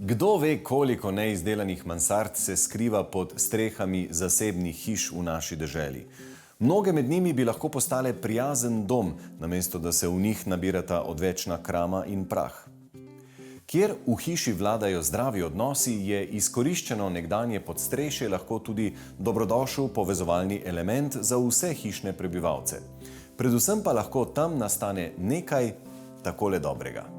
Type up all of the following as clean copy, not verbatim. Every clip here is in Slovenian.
Kdo ve, koliko neizdelanih mansard se skriva pod strehami zasebnih hiš v naši deželi? Mnoge med njimi bi lahko postale prijazen dom, namesto da se v njih nabirata odvečna krama in prah. Kjer v hiši vladajo zdravi odnosi, je izkoriščeno nekdanje podstrešje lahko tudi dobrodošel povezovalni element za vse hišne prebivalce. Predvsem pa lahko tam nastane nekaj takole dobrega.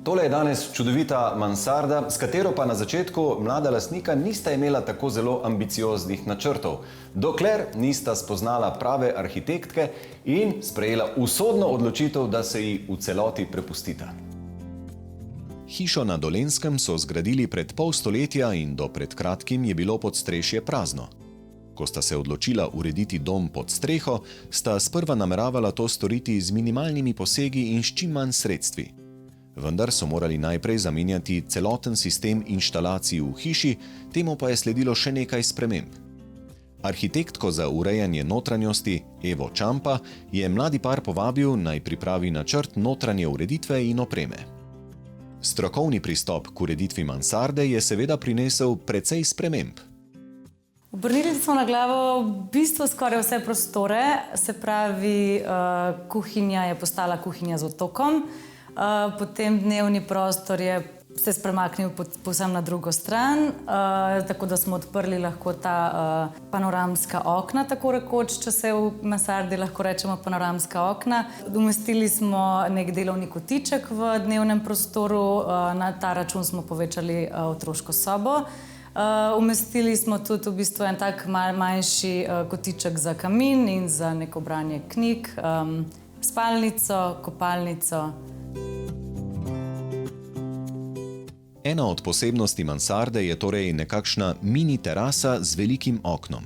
Tole je danes čudovita mansarda, s katero pa na začetku mlada lastnika nista imela tako zelo ambicioznih načrtov, dokler nista spoznala prave arhitektke in sprejela usodno odločitev, da se ji v celoti prepustita. Hišo na Dolenjskem so zgradili pred pol stoletja in do pred kratkim je bilo podstrešje prazno. Ko sta se odločila urediti dom pod streho, sta sprva nameravala to storiti z minimalnimi posegi in s čim manj sredstvi. Vendar so morali najprej zamenjati celoten sistem inštalacij v hiši, temu pa je sledilo še nekaj sprememb. Arhitektko za urejanje notranjosti Evo Čampa je mladi par povabil, naj pripravi načrt notranje ureditve in opreme. Strokovni pristop k ureditvi mansarde je seveda prinesel precej sprememb. Obrnili smo na glavo v bistvu skoraj vse prostore, se pravi, kuhinja je postala kuhinja z otokom, potem dnevni prostor je se premaknil povsem na drugo stran, tako da smo odprli lahko ta panoramska okna, tako rekoč, če se v mansardi lahko rečemo panoramska okna. Umestili smo nek delovni kotiček v dnevnem prostoru, na ta račun smo povečali otroško sobo. Umestili smo tudi v bistvu en tak manjši kotiček za kamin in za neko branje knjig, spalnico, kopalnico. Ena od posebnosti mansarde je torej nekakšna mini terasa z velikim oknom.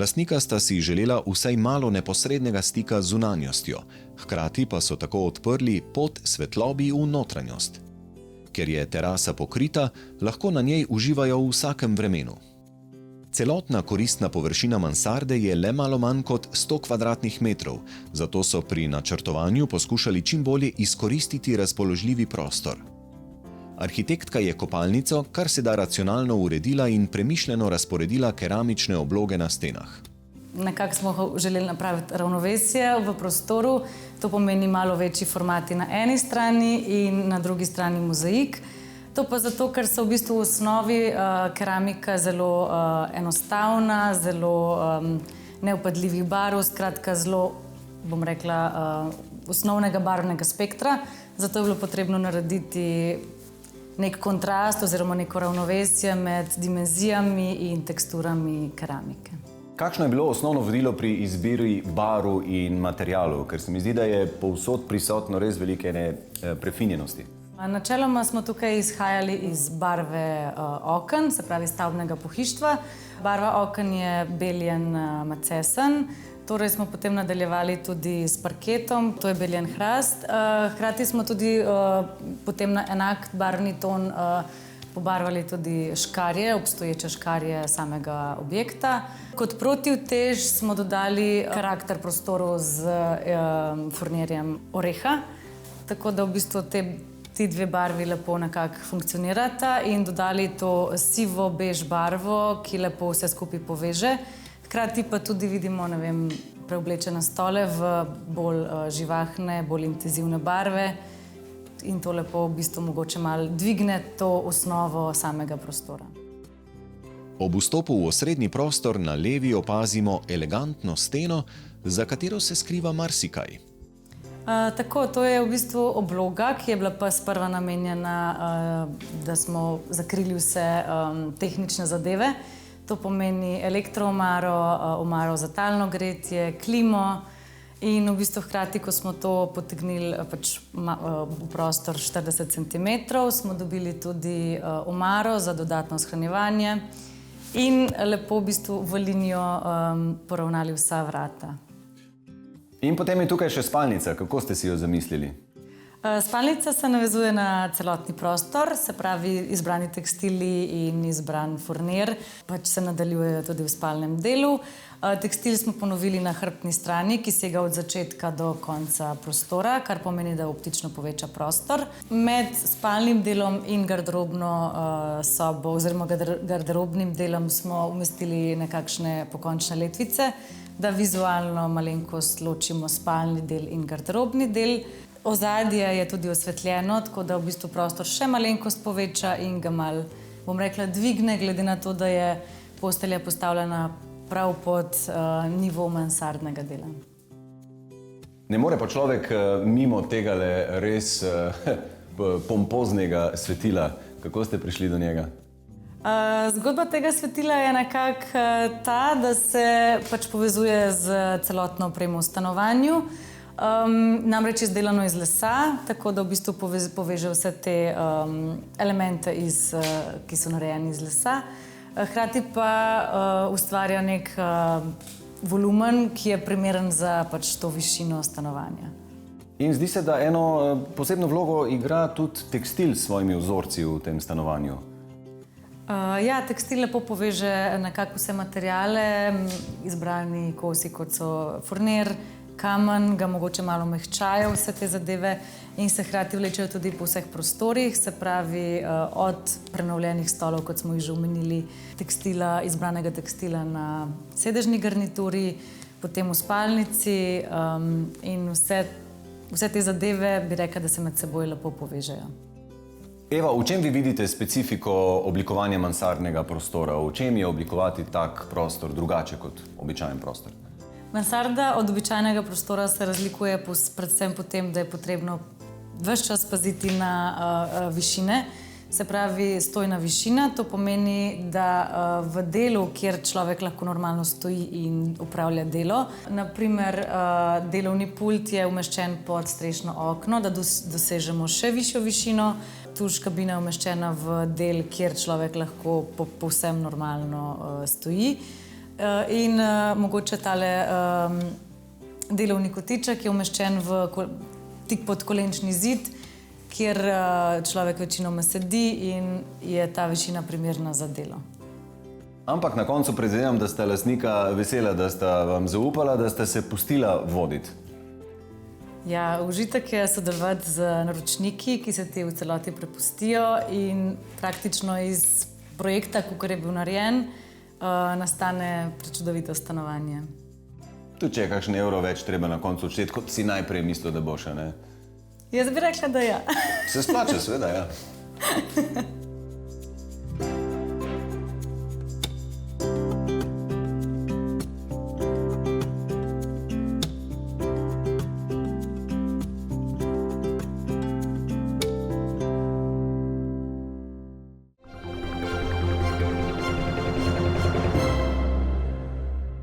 Lastnika sta si želela vsaj malo neposrednega stika z zunanjostjo, hkrati pa so tako odprli pot svetlobi v notranjost. Ker je terasa pokrita, lahko na njej uživajo v vsakem vremenu. Celotna koristna površina mansarde je le malo manj kot 100 kvadratnih metrov, zato so pri načrtovanju poskušali čim bolje izkoristiti razpoložljivi prostor. Arhitektka je kopalnico kar se da racionalno uredila in premišljeno razporedila keramične obloge na stenah. Nekako smo želeli napraviti ravnovesje v prostoru, to pomeni malo večji formati na eni strani in na drugi strani mozaik. To pa zato, ker so v bistvu v osnovi keramika zelo enostavna, zelo neupadljivih barv, skratka zelo, bom rekla, osnovnega barvnega spektra, zato je bilo potrebno narediti nek kontrast oziroma neko ravnovesje med dimenzijami in teksturami keramike. Kakšno je bilo osnovno vodilo pri izbiri barv in materialov, ker se mi zdi, da je povsod prisotno res velike prefinjenosti? Načeloma smo tukaj izhajali iz barve oken, se pravi stavbnega pohištva. Barva oken je beljen macesen, torej smo potem nadaljevali tudi s parketom, to je beljen hrast. Hkrati smo tudi potem na enak barvni ton pobarvali tudi škarje, obstoječe škarje samega objekta. Kot protivtež smo dodali karakter prostoru z furnirjem oreha, tako da v bistvu ti dve barvi lepo nekako funkcionirata in dodali to sivo bež barvo, ki lepo vse skupaj poveže. Hkrati pa tudi vidimo, ne vem, preoblečene stole v bolj živahne, bolj intenzivne barve in to lepo v bistvu mogoče malo dvigne to osnovo samega prostora. Ob vstopu v osrednji prostor na levi opazimo elegantno steno, za katero se skriva marsikaj. Tako, to je v bistvu obloga, ki je bila pa sprva namenjena, da smo zakrili vse tehnične zadeve. To pomeni elektroomaro, omaro za talno gretje, klimo in v bistvu hkrati, ko smo to potegnili v prostor 40 cm, smo dobili tudi omaro za dodatno shranjevanje in lepo v bistvu v linijo poravnali vsa vrata. In potem je tukaj še spalnica. Kako ste si jo zamislili? Spalnica se navezuje na celotni prostor, se pravi izbrani tekstili in izbran furnir, pač se nadaljujejo tudi v spalnem delu. Tekstil smo ponovili na hrbtni strani, ki sega od začetka do konca prostora, kar pomeni, da optično poveča prostor. Med spalnim delom in garderobno sobo oziroma garderobnim delom smo umestili nekakšne pokončne letvice, da vizualno malenkost ločimo spalni del in garderobni del. Ozadje je tudi osvetljeno, tako da v bistvu prostor še malenkost poveča in ga malo, bom rekla, dvigne, glede na to, da je postelja postavljena prav pod nivo mansardnega dela. Ne more pa človek mimo tegale res pompoznega svetila. Kako ste prišli do njega? Zgodba tega svetila je nekako ta, da se pač povezuje z celotno opremo v stanovanju. Namreč izdelano iz lesa, tako da v bistvu poveže vse te elemente, ki so narejeni iz lesa. Hkrati pa ustvarja nek volumen, ki je primeren za pač to višino stanovanja. In zdi se, da eno posebno vlogo igra tudi tekstil s svojimi vzorci v tem stanovanju. Ja, tekstil lepo poveže nekako vse materiale, izbrani kosi, kot so furnir, kamen, ga mogoče malo mehčajo vse te zadeve in se hkrati vlečejo tudi po vseh prostorih, se pravi od prenovljenih stolov, kot smo jih že omenili, izbranega tekstila na sedežni garnituri, potem v spalnici in vse te zadeve bi rekla, da se med seboj lepo povežejo. Eva, v čem vi vidite specifiko oblikovanja mansardnega prostora? V čem je oblikovati tak prostor drugače kot običajen prostor? Mansarda od običajnega prostora se razlikuje predvsem po tem, da je potrebno ves čas paziti na višine. Se pravi, stojna višina, to pomeni, da v delu, kjer človek lahko normalno stoji in opravlja delo, naprimer delovni pult je umeščen pod strešno okno, da dosežemo še višjo višino. Tuš kabina je umeščena v del, kjer človek lahko povsem normalno stoji. In mogoče tale delovni kotiček je umeščen tik pod kolenčni zid, kjer človek večinoma sedi in je ta višina primerna za delo. Ampak na koncu predvidevam, da sta lastnika vesela, da sta vam zaupala, da sta se pustila voditi. Ja, užitek je sodelovati z naročniki, ki se te v celoti prepustijo in praktično iz projekta, kakor je bil narejen, nastane prečudovito stanovanje. Tudi če je kakšen evro več treba na koncu odšteti, kot si najprej mislil, da bo še, ne? Jaz bi rekla, da ja. Se splača, seveda, ja.